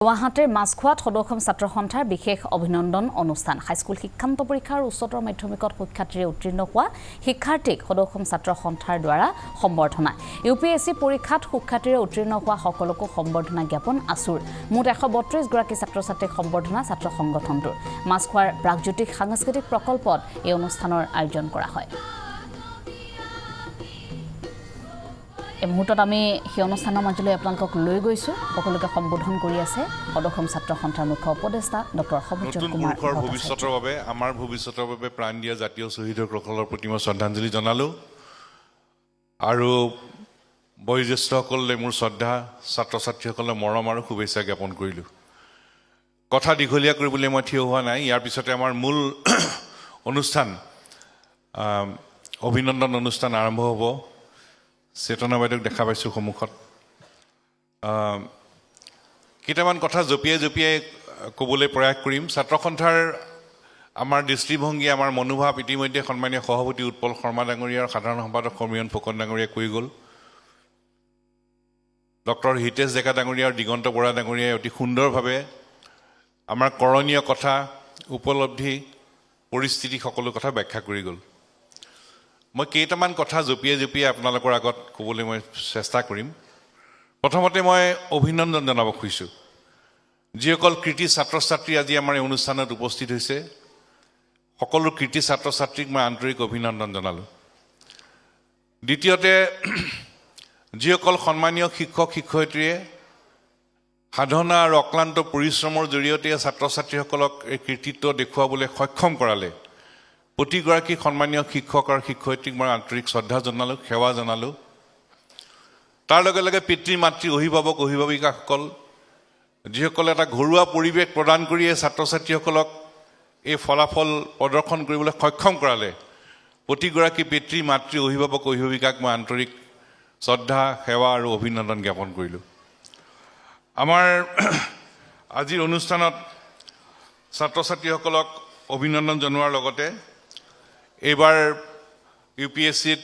গুৱাহাটীৰ মাছখোৱাত সদৌসম ছাত্ৰ সন্থাৰ বিশেষ অভিনন্দন অনুষ্ঠান হাইস্কুল শিক্ষান্ত পৰীক্ষাৰ উচ্চতৰ মাধ্যমিকত শিক্ষাৰ্থীৰে উত্তীৰ্ণ হোৱা শিক্ষাৰ্থীক সদৌসম ছাত্ৰ সন্থাৰ দ্বাৰা সম্বৰ্ধনা ইউপিএসসি পৰীক্ষাত শিক্ষাৰ্থীৰে উত্তীৰ্ণ হোৱা সকলকো সম্বৰ্ধনা জ্ঞাপন আছুৰ মুঠ 132 গৰাকী ছাত্ৰ-ছাত্ৰীক সম্বৰ্ধনা ছাত্ৰ সংগঠনটোৰ মাছখোৱাৰ প্ৰাগজ্যোতিক সাংস্কৃতিক প্ৰকল্পত এই অনুষ্ঠানৰ আয়োজন কৰা হয় এই মুহূৰ্তত আমি সেই অনুষ্ঠানৰ মাজলৈ আপোনালোকক লৈ গৈছো সকলোকে সম্বোধন কৰি আছে সদৌসম ছাত্ৰ সন্থাৰ মুখ্য উপদেষ্টা ডক্টৰ সবুজল কুমাৰ ভৱিষ্যতৰ বাবে আমাৰ ভৱিষ্যতৰ বাবে প্ৰাণ দিয়া জাতীয় শ্বহীদসকলৰ প্ৰতি মই শ্ৰদ্ধাঞ্জলি জনালো আৰু বয়োজ্যেষ্ঠসকললৈ মোৰ শ্ৰদ্ধা ছাত্ৰ-ছাত্ৰীসকললৈ মৰম আৰু শুভেচ্ছা জ্ঞাপন কৰিলো কথা দীঘলীয়া কৰিবলৈ মই থিয় হোৱা নাই ইয়াৰ পিছতে আমাৰ মূল অনুষ্ঠান অভিনন্দন অনুষ্ঠান আৰম্ভ হ'ব চেতনা বাইদেউক দেখা পাইছোঁ সন্মুখত কেইটামান কথা জপিয়াই ক'বলৈ প্ৰয়াস কৰিম ছাত্ৰ সন্থাৰ আমাৰ দৃষ্টিভংগী আমাৰ মনোভাৱ ইতিমধ্যে সন্মানীয় সভাপতি উৎপল শৰ্মা ডাঙৰীয়া আৰু সাধাৰণ সম্পাদক সমীৰণ ফুকন ডাঙৰীয়াই কৈ গ'ল ডক্টৰ হিতেশ ডেকা ডাঙৰীয়া আৰু দিগন্ত বৰা ডাঙৰীয়াই অতি সুন্দৰভাৱে আমাৰ কৰণীয় কথা উপলব্ধি পৰিস্থিতি সকলো কথা ব্যাখ্যা কৰি গ'ল মই কেইটামান কথা জপিয়াই আপোনালোকৰ আগত ক'বলৈ মই চেষ্টা কৰিম প্ৰথমতে মই অভিনন্দন জনাব খুজিছোঁ যিসকল কৃতি ছাত্ৰ-ছাত্ৰী আজি আমাৰ এই অনুষ্ঠানত উপস্থিত হৈছে সকলো কৃতি ছাত্ৰ-ছাত্ৰীক মই আন্তৰিক অভিনন্দন জনালোঁ দ্বিতীয়তে যিসকল সন্মানীয় শিক্ষক শিক্ষয়িত্ৰীয়ে সাধনা আৰু অক্লান্ত পৰিশ্ৰমৰ জৰিয়তে ছাত্ৰ-ছাত্ৰীসকলক এই কৃতিত্ব দেখুৱাবলৈ সক্ষম কৰালে প্ৰতিগৰাকী সন্মানীয় শিক্ষক আৰু শিক্ষয়িত্ৰীক মই আন্তৰিক শ্ৰদ্ধা জনালোঁ সেৱা জনালোঁ তাৰ লগে লগে পিতৃ মাতৃ অভিভাৱিকাসকল যিসকলে এটা ঘৰুৱা পৰিৱেশ প্ৰদান কৰিয়ে ছাত্ৰ-ছাত্ৰীসকলক এই ফলাফল প্ৰদৰ্শন কৰিবলৈ সক্ষম কৰালে প্ৰতিগৰাকী পিতৃ মাতৃ অভিভাৱিকাক মই আন্তৰিক শ্ৰদ্ধা সেৱা আৰু অভিনন্দন জ্ঞাপন কৰিলোঁ আমাৰ আজিৰ অনুষ্ঠানত ছাত্ৰ-ছাত্ৰীসকলক অভিনন্দন জনোৱাৰ লগতে এইবাৰ ইউপিএসসিত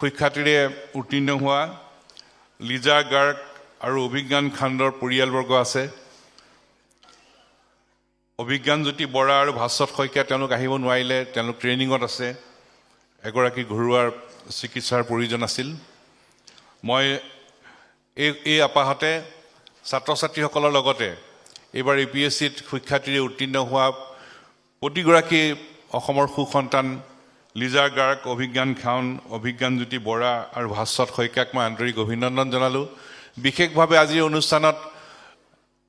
শিক্ষাৰ্থীৰে উত্তীৰ্ণ হোৱা লিজা গাৰ্গ আৰু অভিজ্ঞান খণ্ডৰ পৰিয়ালবৰ্গ আছে অভিজ্ঞানজ্যোতি বৰা আৰু ভাস্বত শইকীয়া তেওঁলোক আহিব নোৱাৰিলে তেওঁলোক ট্ৰেইনিঙত আছে এগৰাকী ঘৰুৱা চিকিৎসাৰ প্ৰয়োজন আছিল মই এই আপাহতে ছাত্ৰ-ছাত্ৰীসকলৰ লগতে এইবাৰ ইউপিএসসিত শিক্ষাৰ্থীৰে উত্তীৰ্ণ হোৱা প্ৰতিগৰাকী অসমৰ সুসন্তান লিজা গাৰ্গ অভিজ্ঞান খাউন অভিজ্ঞানজ্যোতি বৰা আৰু ভাস্বত শইকীয়াক মই আন্তৰিক অভিনন্দন জনালোঁ বিশেষভাৱে আজিৰ অনুষ্ঠানত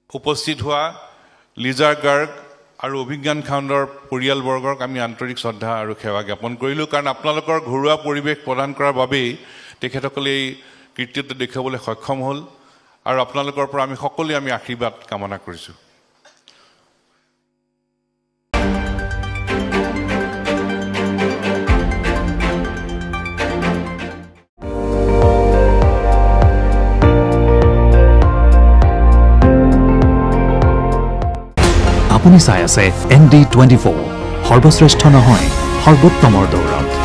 উপস্থিত হোৱা লিজা গাৰ্গ আৰু অভিজ্ঞান খাউণ্ডৰ পৰিয়ালবৰ্গক আমি আন্তৰিক শ্ৰদ্ধা আৰু সেৱা জ্ঞাপন কৰিলোঁ কাৰণ আপোনালোকৰ ঘৰুৱা পৰিৱেশ প্ৰদান কৰাৰ বাবেই তেখেতসকলে এই কৃতিত্ব দেখুৱাবলৈ সক্ষম হ'ল আৰু আপোনালোকৰ পৰা আমি সকলোৱে আশীৰ্বাদ কামনা কৰিছোঁ আপুনি চাই আছে ND24 সৰ্বশ্ৰেষ্ঠ নহয় সৰ্বোত্তমৰ দৌৰত